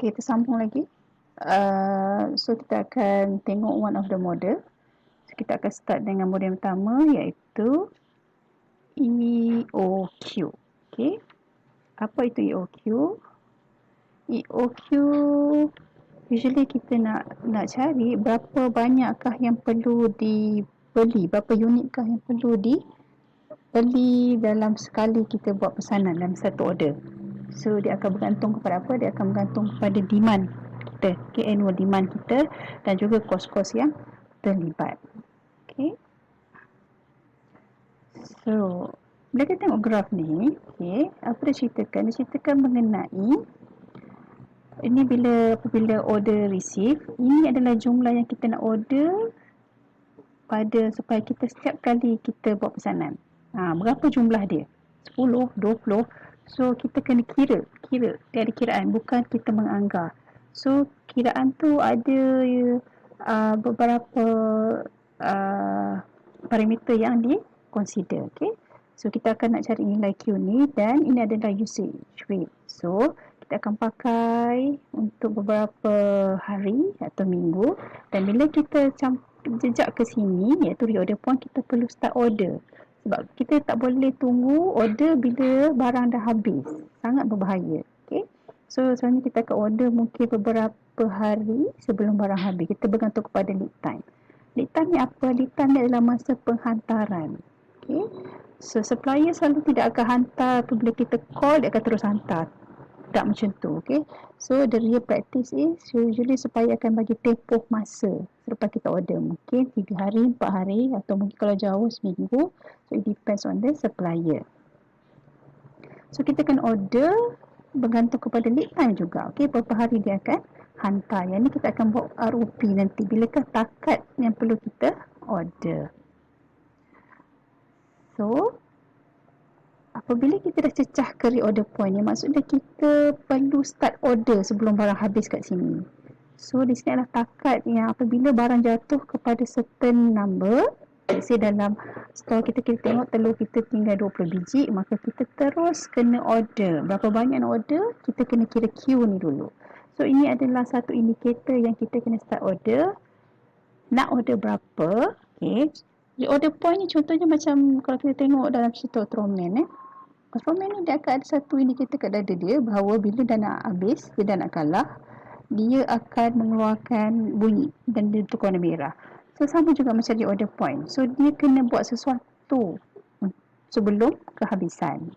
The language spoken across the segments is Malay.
Kita sambung lagi. So kita akan tengok one of the model. So, kita akan start dengan model pertama iaitu EOQ. Okay. Apa itu EOQ? EOQ usually kita nak cari berapa banyakkah yang perlu dibeli, berapa unitkah yang perlu dibeli dalam sekali kita buat pesanan dalam satu order. So dia akan bergantung kepada apa? Dia akan bergantung kepada demand kita, annual demand kita dan juga kos-kos yang terlibat. Okay. So bila kita tengok graf ni, apa dia ceritakan? Dia ceritakan mengenai ini apabila order receive, ini adalah jumlah yang kita nak order supaya kita setiap kali kita buat pesanan. Berapa jumlah dia? 10, 20. So kita kena kira. Dia ada kiraan, bukan kita menganggar. So kiraan tu ada beberapa parameter yang consider. Okay. So kita akan nak cari nilai Q ni dan ini adalah usage rate. So kita akan pakai untuk beberapa hari atau minggu dan bila kita jejak ke sini iaitu reorder point, kita perlu start order sebab kita tak boleh tunggu order bila barang dah habis, sangat berbahaya. Okay. So sebenarnya kita akan order mungkin beberapa hari sebelum barang habis. Kita bergantung kepada lead time. Lead time ni apa? Lead time ni adalah masa penghantaran. Okay. So supplier selalu tidak akan hantar apabila kita call, dia akan terus hantar. Tak macam tu. Okay. So the real practice is usually supaya akan bagi tempoh masa selepas kita order, mungkin 3 hari, 4 hari atau mungkin kalau jauh seminggu. So it depends on the supplier. So kita akan order bergantung kepada lead time juga. Okay, berapa hari dia akan hantar. Yang ni kita akan buat ROP nanti bilakah takat yang perlu kita order. So apabila kita dah cecah ke reorder point ni, maksudnya kita perlu start order sebelum barang habis kat sini. So di sini adalah takat yang apabila barang jatuh kepada certain number, let's say dalam store kita tengok telur kita tinggal 20 biji, maka kita terus kena order. Berapa banyak nak order, kita kena kira Q ni dulu. So ini adalah satu indikator yang kita kena start order. Nak order berapa? Okay. Reorder point ni contohnya macam kalau kita tengok dalam cerita Ultraman. Ultraman ni dia akan ada satu indikator kat dada dia bahawa bila dah nak habis, dia dah nak kalah, dia akan mengeluarkan bunyi dan dia tukar warna merah. So sama juga macam reorder point. So dia kena buat sesuatu sebelum kehabisan.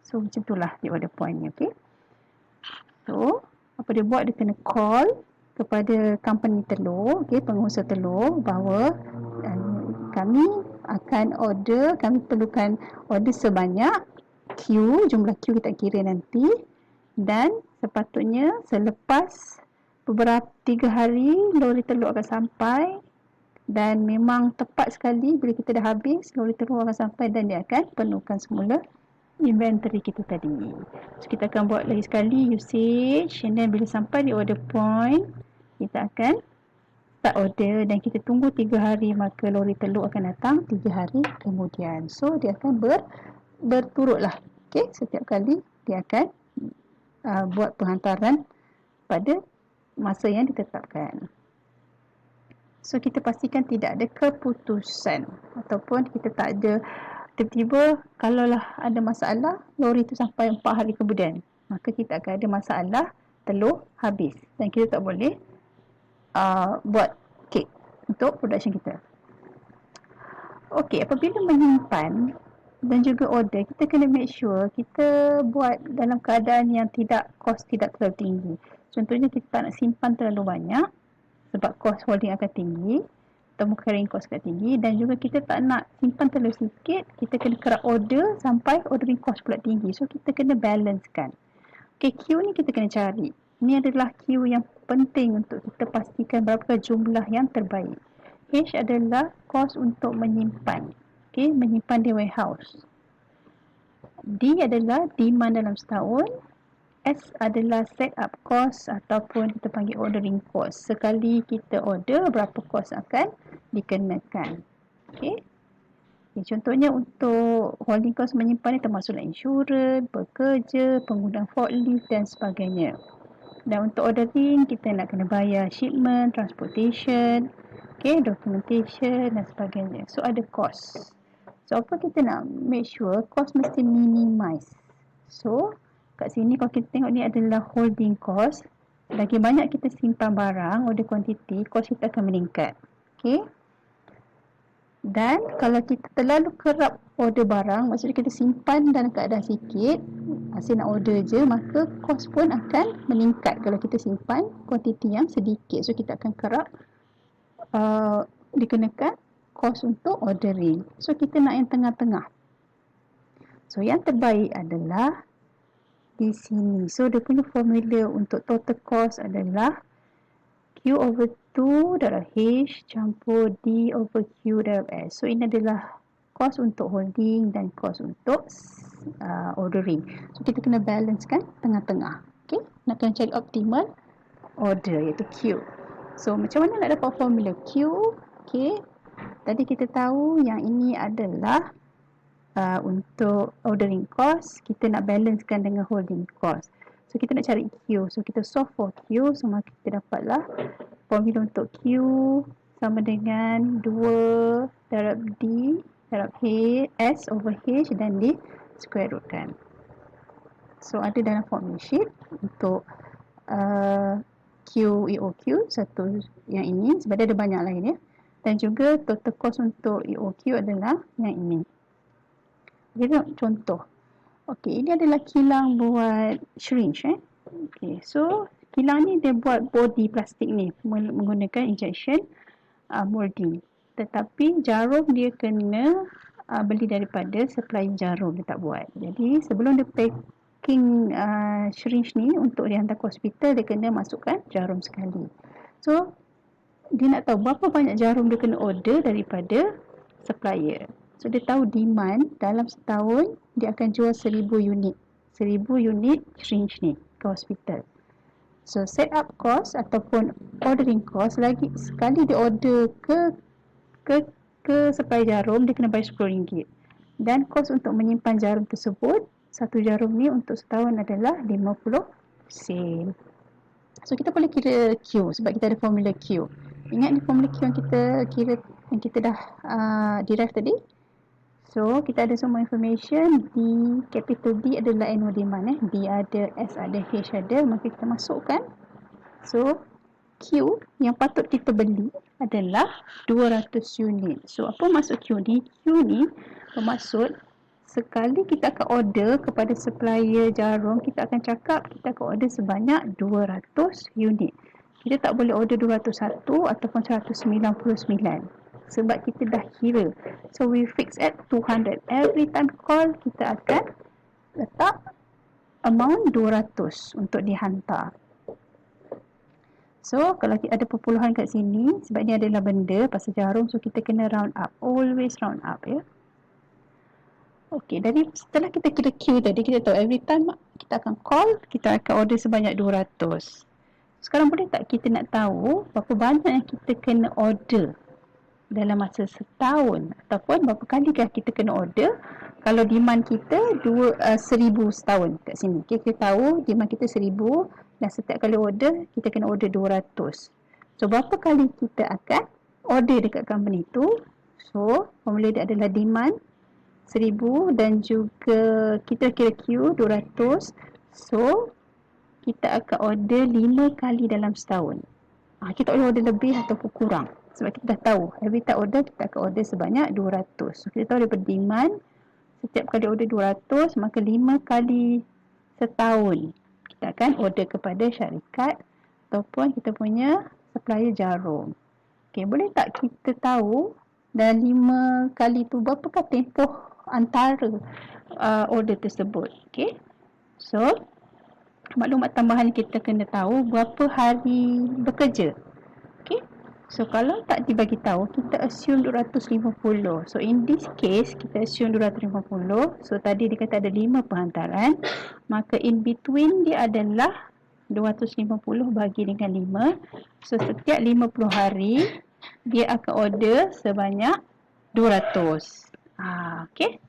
So macam itulah reorder point ni. Okay. So apa dia buat? Dia kena call kepada company telur, pengusaha telur bahawa kami akan order, kami perlukan order sebanyak Q, jumlah Q kita kira nanti, dan sepatutnya selepas beberapa 3 hari lori telur akan sampai dan memang tepat sekali bila kita dah habis lori telur akan sampai dan dia akan penuhkan semula inventory kita tadi. So kita akan buat lagi sekali usage and then bila sampai di order point kita akan start order dan kita tunggu 3 hari, maka lori telur akan datang 3 hari kemudian. So dia akan berturut lah. Okay, setiap kali dia akan buat penghantaran pada masa yang ditetapkan. So kita pastikan tidak ada keputusan ataupun kita tak ada tiba-tiba kalaulah ada masalah lori tu sampai 4 hari kemudian, maka kita akan ada masalah telur habis dan kita tak boleh buat kek untuk production kita. Okey, apabila menyimpan dan juga order, kita kena make sure kita buat dalam keadaan yang kos tidak terlalu tinggi. Contohnya kita tak nak simpan terlalu banyak sebab kos holding akan tinggi atau carrying cost akan tinggi, dan juga kita tak nak simpan terlalu sikit, kita kena kerap order sampai ordering cost pula tinggi. So kita kena balancekan. Okay, Q ni kita kena cari. Ini adalah Q yang penting untuk kita pastikan berapa jumlah yang terbaik. H adalah kos untuk menyimpan. Okay, menyimpan di warehouse. D adalah demand dalam setahun. S adalah set up cost ataupun kita panggil ordering cost. Sekali kita order, berapa kos akan dikenakan. Okay. Contohnya untuk holding cost menyimpan ni termasuklah insurans, pekerja, penggunaan forklift dan sebagainya. Dan untuk ordering, kita nak kena bayar shipment, transportation, documentation dan sebagainya. So ada cost. So apa kita nak make sure cost mesti minimize. So kat sini kalau kita tengok ni adalah holding cost. Lagi banyak kita simpan barang, order quantity, cost kita akan meningkat. Okay. Dan kalau kita terlalu kerap order barang, maksudnya kita simpan dalam keadaan sikit, asyik nak order je, maka kos pun akan meningkat kalau kita simpan kuantiti yang sedikit. So kita akan kerap dikenakan kos untuk ordering. So kita nak yang tengah-tengah. So yang terbaik adalah di sini. So dia punya formula untuk total cost adalah Q/2 darab H campur D/Q darab S. So ini adalah kos untuk holding dan kos untuk ordering. So kita kena balance kan tengah-tengah. Okay, nak kena cari optimal order iaitu Q. So macam mana nak dapat formula Q? Okay, tadi kita tahu yang ini adalah untuk ordering cost, kita nak balancekan dengan holding cost. So kita nak cari Q. So kita solve for Q, so maka kita dapatlah formula untuk Q sama dengan 2 darab D darab H, S over H dan di square root kan. So ada dalam formula sheet untuk Q EOQ satu yang ini sebab dia ada banyak lain ya. Dan juga total cost untuk EOQ adalah yang ini. Kita contoh. Okey, ini adalah kilang buat syringe Okey, so kilang ni dia buat body plastik ni menggunakan injection molding. Tetapi jarum dia kena beli daripada supplier jarum, dia tak buat. Jadi sebelum dia packing syringe ni untuk dihantar ke hospital, dia kena masukkan jarum sekali. So dia nak tahu berapa banyak jarum dia kena order daripada supplier. So dia tahu demand dalam setahun dia akan jual 1000 unit. 1000 unit syringe ni ke hospital. So set up cost ataupun ordering cost, lagi sekali dia order ke supplier jarum, dia kena bayar RM10. Dan kos untuk menyimpan jarum tersebut, satu jarum ni untuk setahun adalah 50 sen. So kita boleh kira Q sebab kita ada formula Q. Ingat ni formula Q yang kita kira, yang kita dah derive tadi. So kita ada semua information. D, capital D adalah annual demand D ada, S ada, H ada, maka kita masukkan. So Q yang patut kita beli adalah 200 unit. So apa maksud Q ni? Q ni bermaksud sekali kita akan order kepada supplier jarum, kita akan cakap kita akan order sebanyak 200 unit. Kita tak boleh order 201 ataupun 199 sebab kita dah kira. So we fix at 200. Every time call kita akan letak amount 200 untuk dihantar. So kalau ada perpuluhan kat sini, sebab ni adalah benda pasal jarum, so kita kena round up. Always round up ya. Okey, dari setelah kita kira Q tadi, kita tahu every time kita akan call, kita akan order sebanyak 200. Sekarang boleh tak kita nak tahu berapa banyak yang kita kena order dalam masa setahun ataupun berapa kali kita kena order kalau demand kita 1000 setahun kat sini. Okay, kita tahu demand kita 1000 dan setiap kali order kita kena order 200. So berapa kali kita akan order dekat company tu? So formula dia adalah demand 1000 dan juga kita kira Q 200. So kita akan order 5 kali dalam setahun. Kita boleh order lebih ataupun kurang sebab kita dah tahu every time order kita akan order sebanyak 200. So kita tahu daripada demand setiap kali order 200, maka 5 kali setahun kita akan order kepada syarikat ataupun kita punya supplier jarum. Okay, boleh tak kita tahu dalam 5 kali tu berapakah tempoh antara order tersebut? Okay, so maklumat tambahan kita kena tahu berapa hari bekerja. Okay, so kalau tak dibagi tahu, kita assume 250. So in this case kita assume 250. So tadi dia kata ada 5 penghantaran, maka in between dia adalah 250 bagi dengan 5. So setiap 50 hari dia akan order sebanyak 200. Okay,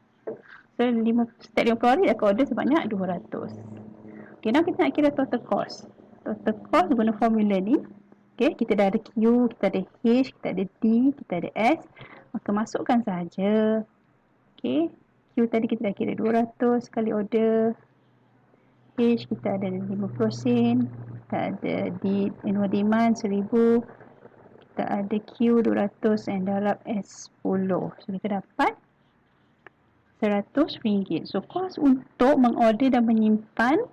so setiap 50 hari dia akan order sebanyak 200. Okay, now kita nak kira total cost. Total cost guna formula ni. Okay, kita dah ada Q, kita ada H, kita ada D, kita ada S. Maka masukkan saja. Okay, Q tadi kita dah kira 200 kali order. H kita ada 50%. Kita ada D, annual demand 1000. Kita ada Q 200 and darab S 10. So kita dapat RM100. So kos untuk mengorder dan menyimpan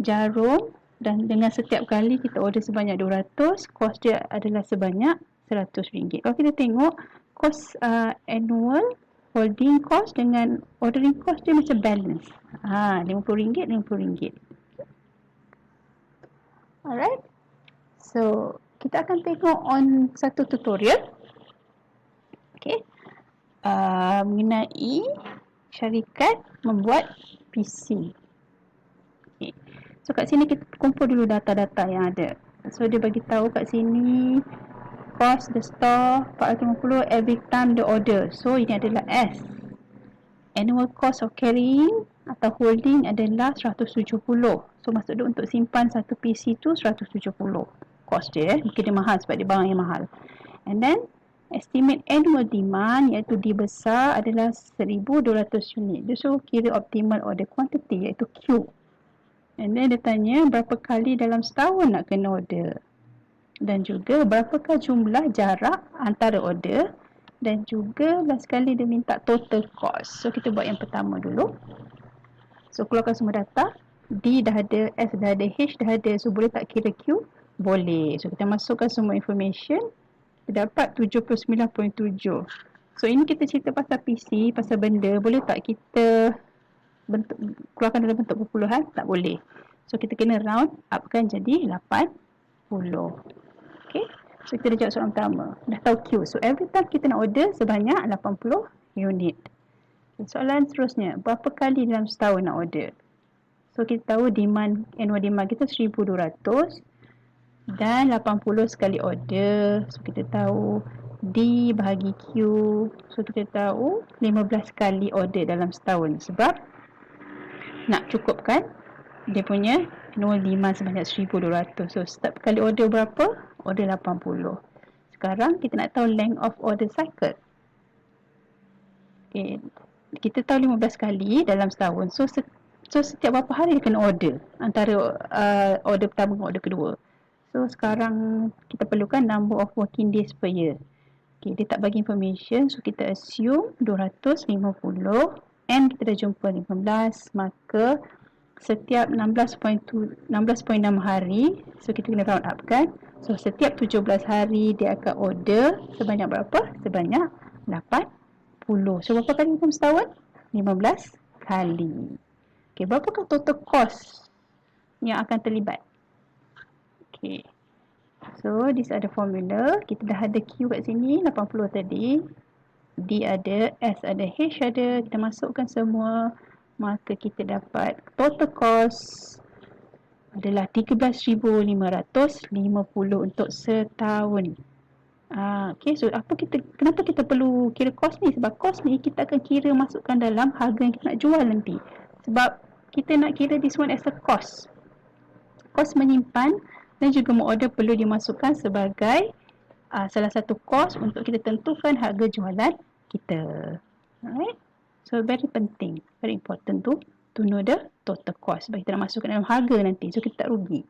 jarum, dan dengan setiap kali kita order sebanyak 200, kos dia adalah sebanyak RM100. Kalau kita tengok kos annual holding cost dengan ordering cost dia macam balance. RM50, RM50. Alright. So kita akan tengok on satu tutorial. Okay. Mengenai syarikat membuat PC. Okay. So kat sini kita kumpul dulu data-data yang ada. So dia bagi tahu kat sini cost the store 450 every time the order. So ini adalah S. Annual cost of carrying atau holding adalah 170. So maksud dia untuk simpan satu PC tu 170. Cost dia, mungkin dia mahal sebab dia barang yang mahal. And then estimate annual demand iaitu D besar adalah 1200 unit. Dia suruh kira optimal order quantity iaitu Q. And then dia tanya berapa kali dalam setahun nak kena order. Dan juga berapakah jumlah jarak antara order. Dan juga last sekali dia minta total cost. So kita buat yang pertama dulu. So keluarkan semua data. D dah ada, S dah ada, H dah ada. So boleh tak kira Q? Boleh. So kita masukkan semua information. Kita dapat 79.7. So ini kita cerita pasal PC, pasal benda. Boleh tak kita keluarkan dalam bentuk perpuluhan? Tak boleh. So kita kena round upkan jadi 80. Okay. So kita dah jawab soalan pertama. Dah tahu Q. So every time kita nak order sebanyak 80 unit. Okay. Soalan seterusnya. Berapa kali dalam setahun nak order? So kita tahu demand, annual demand kita 1200 dan 80 sekali order. So kita tahu D bahagi Q. So kita tahu 15 kali order dalam setahun. Sebab nak cukupkan dia punya annual demand sebanyak 1200. So setiap kali order berapa? Order 80. Sekarang kita nak tahu length of order cycle. Okay. Kita tahu 15 kali dalam setahun. So setiap berapa hari dia kena order antara order pertama dengan order kedua. So sekarang kita perlukan number of working days per year. Okay, dia tak bagi information. So kita assume 250 and kita dah jumpa 15, maka setiap 16.6 hari, so kita kena round up kan. So setiap 17 hari dia akan order sebanyak berapa? Sebanyak 80. So berapa kali dalam setahun? 15 kali. Okay, berapakah total cost yang akan terlibat? Okay. So this ada formula. Kita dah ada Q kat sini 80 tadi. D ada, S ada, H ada. Kita masukkan semua. Maka kita dapat total cost adalah 13,550 untuk setahun. Okay, so kenapa kita perlu kira cost ni? Sebab cost ni kita akan kira masukkan dalam harga yang kita nak jual nanti. Sebab kita nak kira this one as a cost. Cost menyimpan dan juga mengorder perlu dimasukkan sebagai salah satu cost untuk kita tentukan harga jualan kita. Alright? So very penting, very important to know the total cost. Sebab kita nak masukkan dalam harga nanti, so kita tak rugi.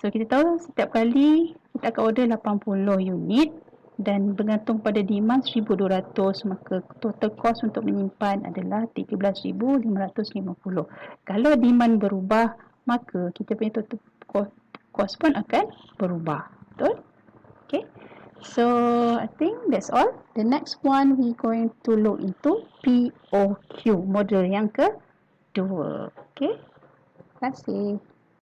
So kita tahu setiap kali kita akan order 80 unit dan bergantung pada demand 1200, maka total cost untuk menyimpan adalah 13,550. Kalau demand berubah, maka kita punya total cost pun akan berubah. Betul? Okay. So I think that's all. The next one we going to look into POQ, model yang kedua. Okay. Terima kasih.